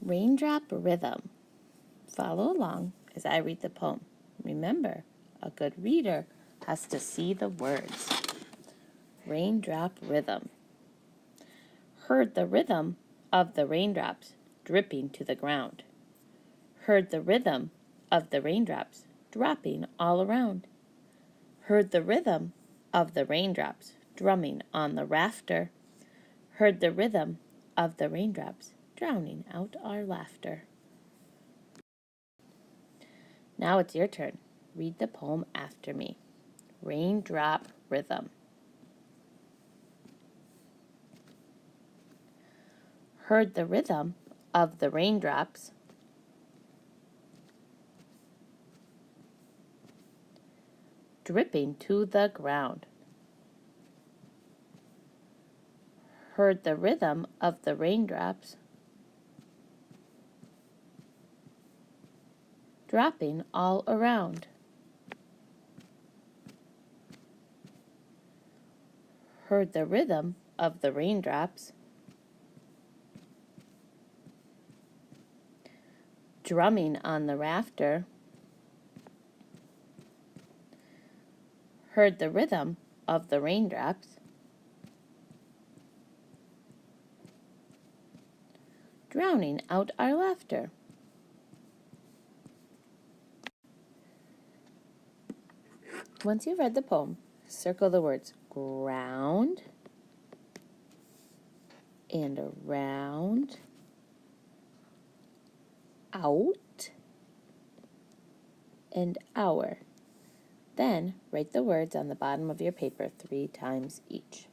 Raindrop Rhythm. Follow along as I read the poem. Remember, a good reader has to see the words. Raindrop Rhythm. Heard the rhythm of the raindrops dripping to the ground. Heard the rhythm of the raindrops dropping all around. Heard the rhythm of the raindrops drumming on the rafter. Heard the rhythm of the raindrops drowning out our laughter. Now it's your turn. Read the poem after me. Raindrop Rhythm. Heard the rhythm of the raindrops dripping to the ground. Heard the rhythm of the raindrops dropping all around. Heard the rhythm of the raindrops drumming on the rafter. Heard the rhythm of the raindrops drowning out our laughter. Once you've read the poem, circle the words ground and around, out, and hour. Then write the words on the bottom of your paper 3 times each.